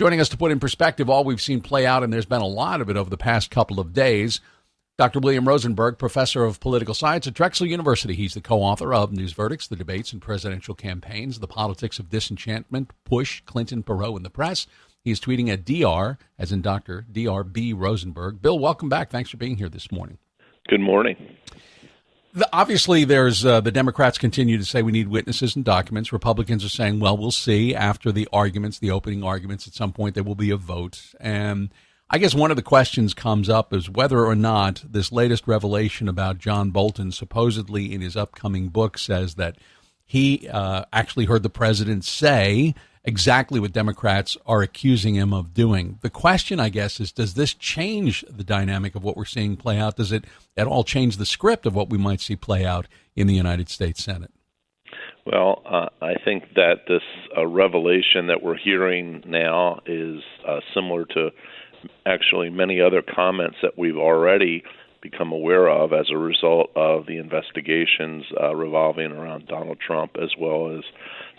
Joining us to put in perspective all we've seen play out, and there's been a lot of it over the past couple of days, Dr. William Rosenberg, professor of political science at Drexel University. He's the co-author of News Verdicts, The Debates and Presidential Campaigns, The Politics of Disenchantment, Push, Clinton, Perot, and the Press. He's tweeting at DR, as in Dr. D.R.B. Rosenberg. Bill, welcome back. Thanks for being here this morning. Good morning. Obviously, there's the Democrats continue to say we need witnesses and documents. Republicans are saying, well, we'll see after the arguments, the opening arguments. At some point, there will be a vote. And I guess one of the questions comes up is whether or not this latest revelation about John Bolton, supposedly in his upcoming book, says that he actually heard the president say exactly what Democrats are accusing him of doing. The question, I guess, is does this change the dynamic of what we're seeing play out? Does it at all change the script of what we might see play out in the United States Senate? Well, I think that this revelation that we're hearing now is similar to actually many other comments that we've already become aware of as a result of the investigations revolving around Donald Trump, as well as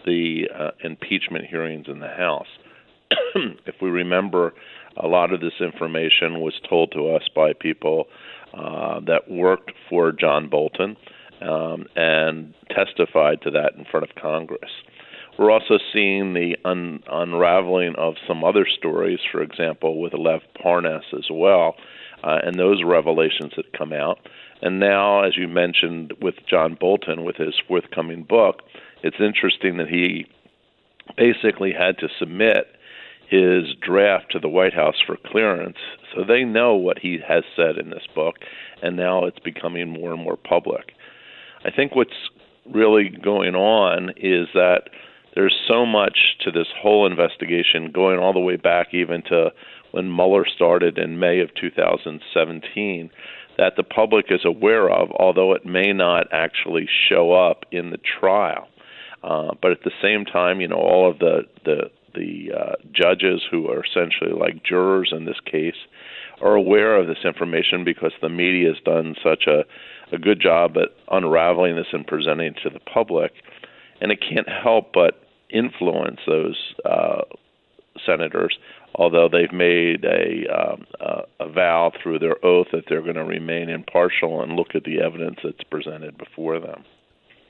the impeachment hearings in the House. If we remember, a lot of this information was told to us by people that worked for John Bolton and testified to that in front of Congress. We're also seeing the unraveling of some other stories, for example, with Lev Parnas as well, and those revelations that come out. And now, as you mentioned, with John Bolton, with his forthcoming book, it's interesting that he basically had to submit his draft to the White House for clearance, so they know what he has said in this book, and now it's becoming more and more public. I think what's really going on is that there's so much to this whole investigation, going all the way back even to when Mueller started in May of 2017, that the public is aware of, although it may not actually show up in the trial. But at the same time, you know, all of the judges who are essentially like jurors in this case are aware of this information because the media has done such a good job at unraveling this and presenting it to the public. And it can't help but influence those senators, although they've made a vow through their oath that they're going to remain impartial and look at the evidence that's presented before them.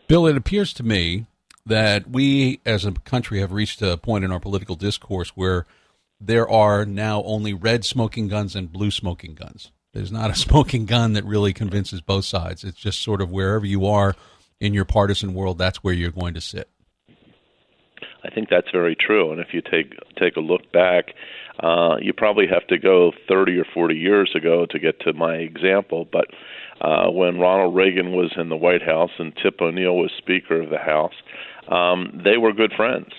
Bill, it appears to me that we as a country have reached a point in our political discourse where there are now only red smoking guns and blue smoking guns. There's not a smoking gun that really convinces both sides. It's just sort of wherever you are in your partisan world, that's where you're going to sit. I think that's very true. And if you take a look back, you probably have to go 30 or 40 years ago to get to my example. But when Ronald Reagan was in the White House and Tip O'Neill was Speaker of the House, they were good friends.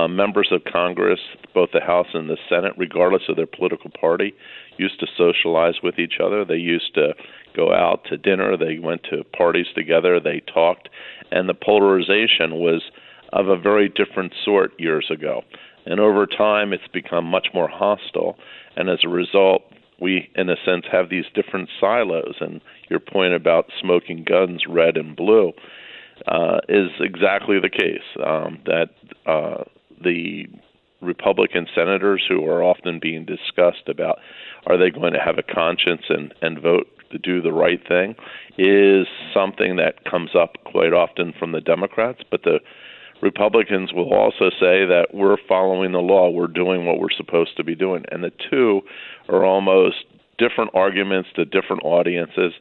Members of Congress, both the House and the Senate, regardless of their political party, used to socialize with each other. They used to go out to dinner. They went to parties together. They talked. And the polarization was of a very different sort years ago. And over time, it's become much more hostile. And as a result, we, in a sense, have these different silos. And your point about smoking guns, red and blue, is exactly the case, that the Republican senators who are often being discussed about are they going to have a conscience and vote to do the right thing is something that comes up quite often from the Democrats. But the Republicans will also say that we're following the law, we're doing what we're supposed to be doing. And the two are almost different arguments to different audiences,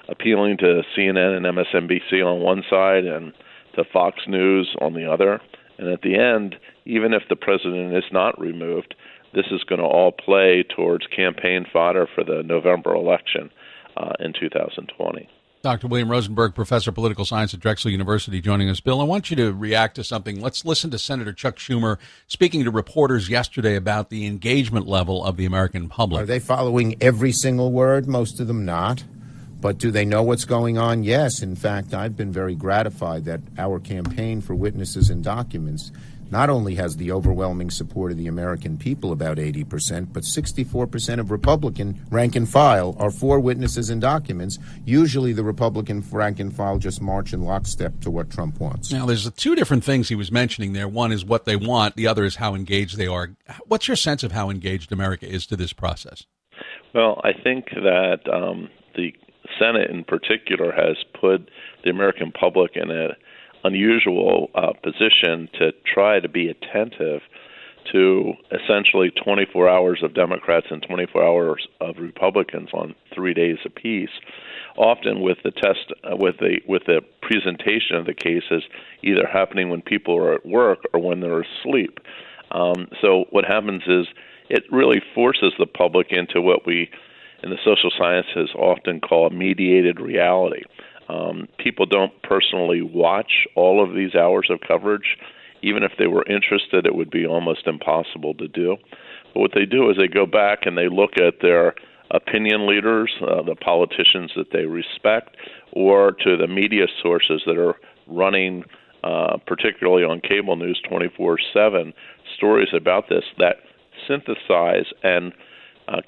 appealing to CNN and MSNBC on one side and to Fox News on the other. And at the end, even if the president is not removed, this is going to all play towards campaign fodder for the November election in 2020. Dr. William Rosenberg, professor of political science at Drexel University, joining us. Bill, I want you to react to something. Let's listen to Senator Chuck Schumer speaking to reporters yesterday about the engagement level of the American public. Are they following every single word? Most of them not. But do they know what's going on? Yes. In fact, I've been very gratified that our campaign for witnesses and documents not only has the overwhelming support of the American people, about 80%, but 64% of Republican rank and file are for witnesses and documents. Usually the Republican rank and file just march in lockstep to what Trump wants. Now, there's two different things he was mentioning there. One is what they want. The other is how engaged they are. What's your sense of how engaged America is to this process? Well, I think that the Senate in particular has put the American public in an unusual position to try to be attentive to essentially 24 hours of Democrats and 24 hours of Republicans on 3 days apiece, often with the presentation of the cases either happening when people are at work or when they're asleep. So what happens is it really forces the public into what we in the social sciences often call a mediated reality. People don't personally watch all of these hours of coverage. Even if they were interested, it would be almost impossible to do. But what they do is they go back and they look at their opinion leaders, the politicians that they respect, or to the media sources that are running, particularly on cable news 24/7, stories about this that synthesize and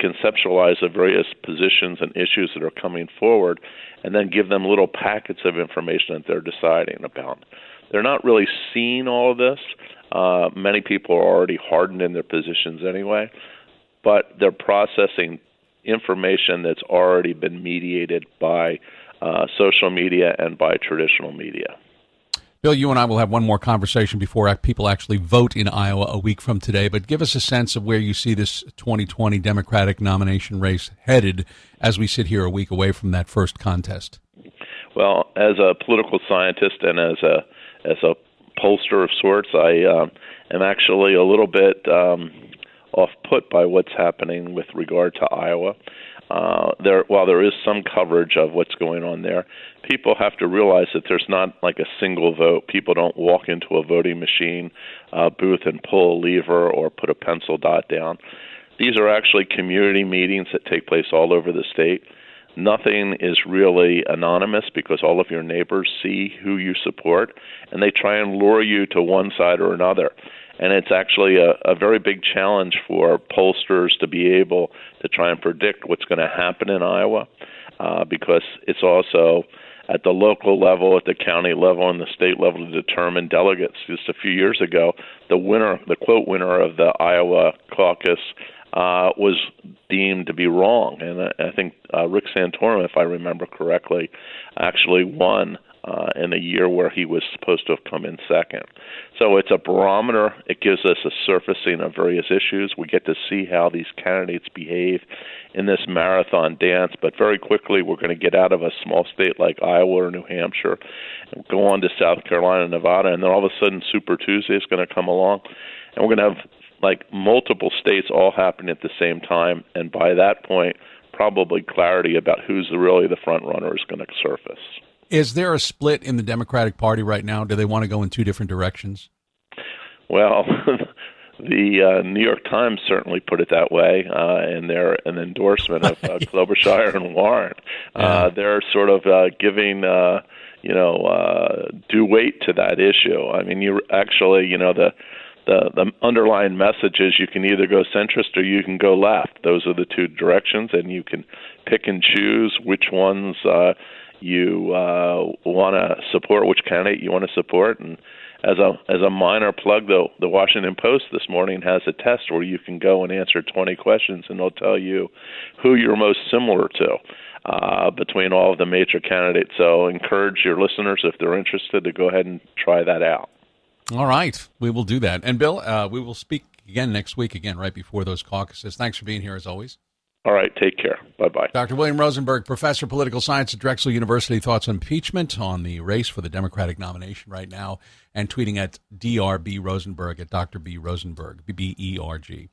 conceptualize the various positions and issues that are coming forward, and then give them little packets of information that they're deciding about. They're not really seeing all of this. Many people are already hardened in their positions anyway, but they're processing information that's already been mediated by social media and by traditional media. Bill, you and I will have one more conversation before people actually vote in Iowa a week from today, but give us a sense of where you see this 2020 Democratic nomination race headed as we sit here a week away from that first contest. Well, as a political scientist and as a pollster of sorts, I am actually a little bit off put by what's happening with regard to Iowa. While there is some coverage of what's going on there, people have to realize that there's not like a single vote. People don't walk into a voting machine booth and pull a lever or put a pencil dot down. These are actually community meetings that take place all over the state. Nothing is really anonymous because all of your neighbors see who you support, and they try and lure you to one side or another. And it's actually a very big challenge for pollsters to be able to try and predict what's going to happen in Iowa, because it's also at the local level, at the county level, and the state level to determine delegates. Just a few years ago, the quote winner of the Iowa Caucus was deemed to be wrong. And I think Rick Santorum, if I remember correctly, actually won in a year where he was supposed to have come in second. So it's a barometer. It gives us a surfacing of various issues. We get to see how these candidates behave in this marathon dance, but very quickly we're going to get out of a small state like Iowa or New Hampshire and go on to South Carolina and Nevada, and then all of a sudden Super Tuesday is going to come along, and we're going to have like multiple states all happening at the same time, and by that point, probably clarity about who's really the front runner is going to surface. Is there a split in the Democratic Party right now? Do they want to go in two different directions? Well, the New York Times certainly put it that way in their an endorsement of Klobuchar and Warren. They're sort of giving due weight to that issue. I mean, you actually, the underlying message is you can either go centrist or you can go left. Those are the two directions, and you can pick and choose which ones you want to support, which candidate you want to support. And as a minor plug, though, the Washington Post this morning has a test where you can go and answer 20 questions, and they'll tell you who you're most similar to between all of the major candidates. So encourage your listeners, if they're interested, to go ahead and try that out. All right. We will do that. And, Bill, we will speak again next week, right before those caucuses. Thanks for being here, as always. All right. Take care. Bye-bye. Dr. William Rosenberg, professor of political science at Drexel University. Thoughts on impeachment, on the race for the Democratic nomination right now, and tweeting at DRB Rosenberg, at Dr. B. Rosenberg, B-E-R-G.